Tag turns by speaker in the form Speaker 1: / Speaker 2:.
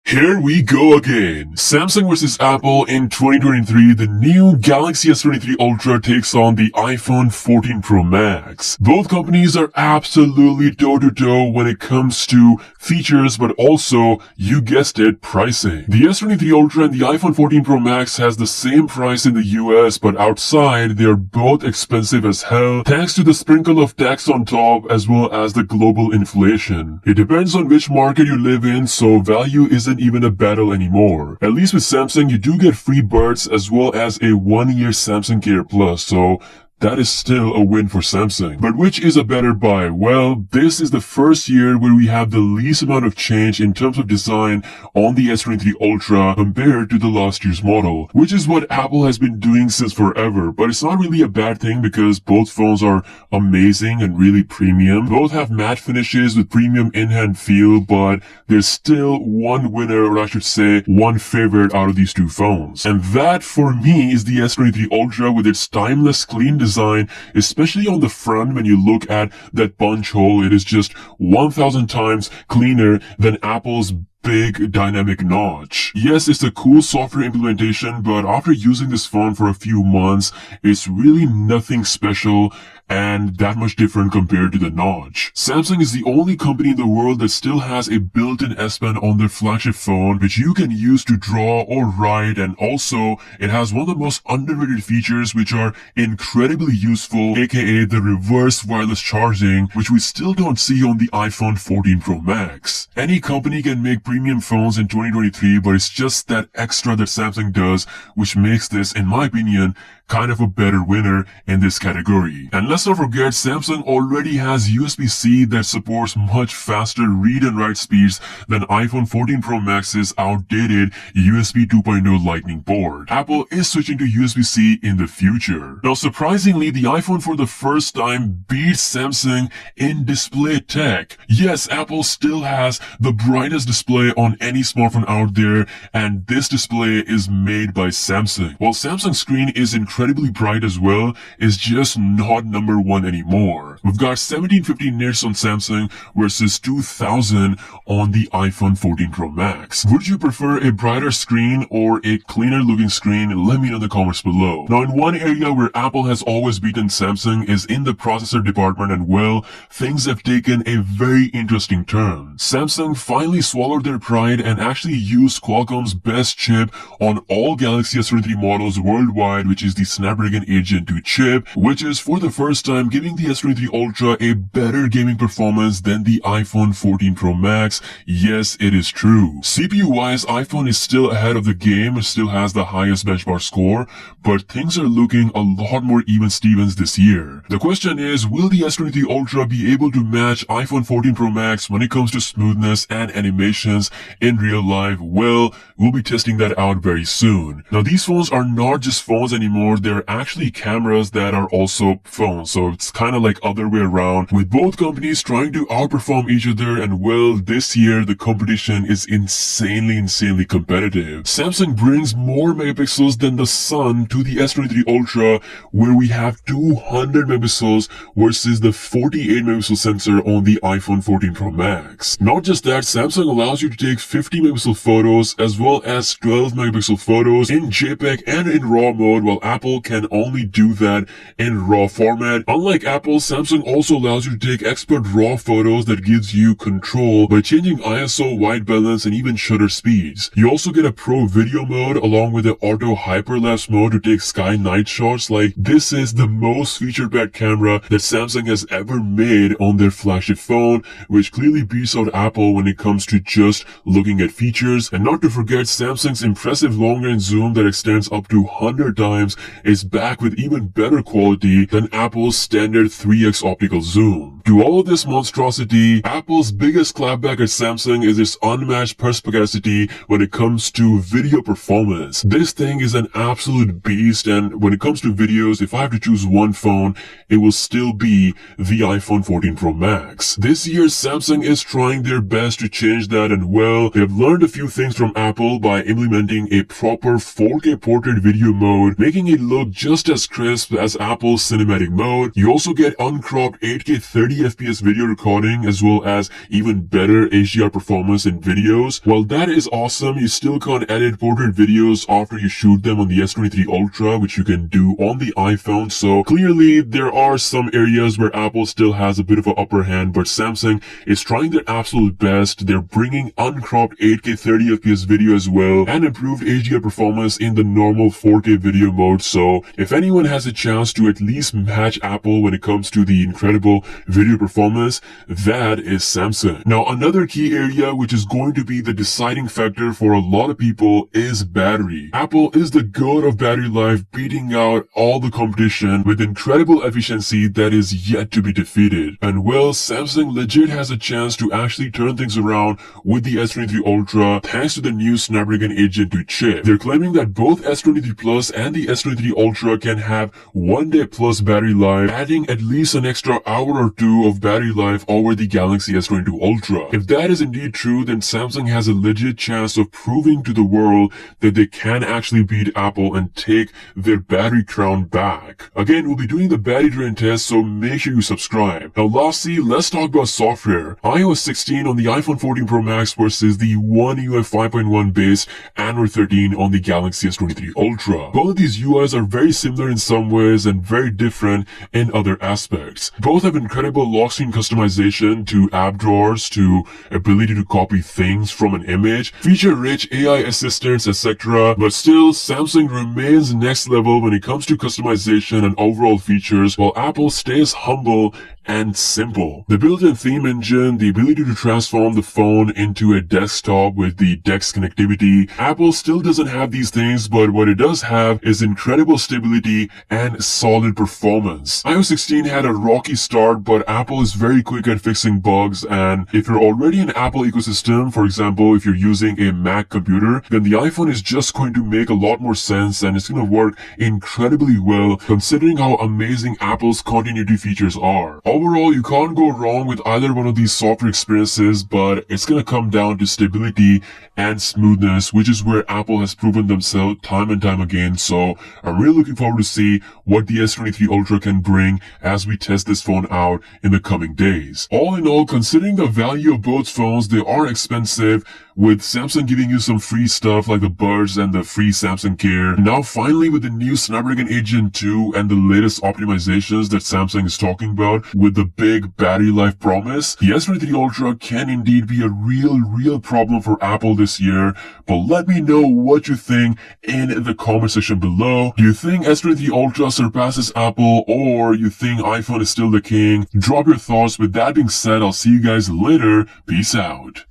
Speaker 1: Here we go again. Samsung versus Apple in 2023. The new Galaxy S23 Ultra takes on the iPhone 14 Pro Max. Both companies are absolutely toe-to-toe when it comes to features, but also, you guessed it, pricing. The S23 Ultra and the iPhone 14 Pro Max has the same price in the US, but outside, they are both expensive as hell, thanks to the sprinkle of tax on top as well as the global inflation. It depends on which market you live in, so value isn't even a battle anymore. At least with Samsung, you do get free buds as well as a 1-year Samsung Care Plus, so that is still a win for Samsung. But which is a better buy? Well, this is the first year where we have the least amount of change in terms of design on the S23 Ultra compared to the last year's model, which is what Apple has been doing since forever. But it's not really a bad thing because both phones are amazing and really premium. Both have matte finishes with premium in-hand feel, but there's still one winner, or I should say one favorite out of these two phones. And that for me is the S23 Ultra with its timeless clean design, especially on the front. When you look at that punch hole, it is just 1,000 times cleaner than Apple's big dynamic notch. Yes, it's a cool software implementation, but after using this phone for a few months, it's really nothing special and that much different compared to the notch. Samsung is the only company in the world that still has a built-in S Pen on their flagship phone, which you can use to draw or write, and also it has one of the most underrated features which are incredibly useful, aka the reverse wireless charging, which we still don't see on the iPhone 14 Pro Max. Any company can make premium phones in 2023, but it's just that extra that Samsung does, which makes this, in my opinion, kind of a better winner in this category. And let's not forget, Samsung already has USB-C that supports much faster read and write speeds than iPhone 14 Pro Max's outdated USB 2.0 Lightning port. Apple is switching to USB-C in the future. Now, surprisingly, the iPhone for the first time beats Samsung in display tech. Yes, Apple still has the brightest display on any smartphone out there, and this display is made by Samsung. While Samsung's screen is incredibly bright as well, it's just not number one anymore. We've got 1750 nits on Samsung versus 2000 on the iPhone 14 Pro Max. Would you prefer a brighter screen or a cleaner looking screen? Let me know in the comments below. Now, in one area where Apple has always beaten Samsung is in the processor department, and well, things have taken a very interesting turn. Samsung finally swallowed their pride and actually used Qualcomm's best chip on all Galaxy S23 models worldwide, which is the Snapdragon 8 Gen 2 chip, which is for the first time giving the S23 Ultra a better gaming performance than the iPhone 14 Pro Max. Yes, it is true. CPU-wise, iPhone is still ahead of the game, still has the highest benchmark score, but things are looking a lot more even Stevens this year. The question is, will the S23 Ultra be able to match iPhone 14 Pro Max when it comes to smoothness and animations in real life? Well, we'll be testing that out very soon. Now, these phones are not just phones anymore, they're actually cameras that are also phones, so it's kind of like other way around, with both companies trying to outperform each other. And well, this year the competition is insanely competitive. Samsung brings more megapixels than the sun to the S23 Ultra, where we have 200 megapixels versus the 48 megapixel sensor on the iPhone 14 Pro Max. Not just that, Samsung allows you to take 50 megapixel photos as well as 12 megapixel photos in JPEG and in RAW mode, while Apple can only do that in RAW format. Unlike Apple, Samsung also allows you to take expert RAW photos that gives you control by changing ISO, white balance, and even shutter speeds. You also get a pro video mode along with the auto hyperlapse mode to take sky night shots. Like, this is the most feature-packed camera that Samsung has ever made on their flagship phone, which clearly beats out Apple when it comes to just looking at features. And not to forget, Samsung's impressive long-range zoom that extends up to 100 times is back with even better quality than Apple's standard 3x optical zoom. To all of this monstrosity, Apple's biggest clapback at Samsung is its unmatched perspicacity when it comes to video performance. This thing is an absolute beast, and when it comes to videos, if I have to choose one phone, it will still be the iPhone 14 Pro Max. This year, Samsung is trying their best to change that, and well, they have learned a few things from Apple by implementing a proper 4K portrait video mode, making it look just as crisp as Apple's cinematic mode. You also get uncropped 8K 30fps video recording as well as even better HDR performance in videos. While that is awesome, you still can't edit portrait videos after you shoot them on the S23 Ultra, which you can do on the iPhone. So clearly there are some areas where Apple still has a bit of an upper hand, but Samsung is trying their absolute best. They're bringing uncropped 8K 30fps video as well and improved HDR performance in the normal 4K video mode. So if anyone has a chance to at least match Apple when it comes to the incredible video performance, that is Samsung. Now another key area which is going to be the deciding factor for a lot of people is battery. Apple is the goat of battery life, beating out all the competition with incredible efficiency that is yet to be defeated. And well, Samsung legit has a chance to actually turn things around with the S23 Ultra thanks to the new Snapdragon 8 Gen 2 chip. They're claiming that both S23 Plus and the S23 Ultra can have 1 day plus battery life, adding at least an extra hour or two of battery life over the Galaxy S22 Ultra. If that is indeed true, then Samsung has a legit chance of proving to the world that they can actually beat Apple and take their battery crown back. Again, we'll be doing the battery drain test, so make sure you subscribe. Now lastly, let's talk about software. iOS 16 on the iPhone 14 Pro Max versus the One UI 5.1 based Android 13 on the Galaxy S23 Ultra. Both of these UIs are very similar in some ways and very different in other aspects. Both have incredible lock screen customization to app drawers to ability to copy things from an image, feature-rich AI assistants, etc. But still, Samsung remains next level when it comes to customization and overall features, while Apple stays humble and simple. The built-in theme engine, the ability to transform the phone into a desktop with the DeX connectivity. Apple still doesn't have these things, but what it does have is incredible stability and solid performance. iOS 16 had a rocky start, but Apple is very quick at fixing bugs, and if you're already in Apple ecosystem, for example, if you're using a Mac computer, then the iPhone is just going to make a lot more sense and it's going to work incredibly well considering how amazing Apple's continuity features are. Overall, you can't go wrong with either one of these software experiences, but it's gonna come down to stability and smoothness, which is where Apple has proven themselves time and time again. So I'm really looking forward to see what the S23 Ultra can bring as we test this phone out in the coming days. All in all, considering the value of both phones, they are expensive, with Samsung giving you some free stuff like the Buds and the free Samsung Care. Now finally, with the new Snapdragon 8 Gen 2 and the latest optimizations that Samsung is talking about with the big battery life promise, the S23 Ultra can indeed be a real problem for Apple this year. But let me know what you think in the comment section below. Do you think S23 Ultra surpasses Apple, or you think iPhone is still the king? Drop your thoughts. With that being said, I'll see you guys later. Peace out.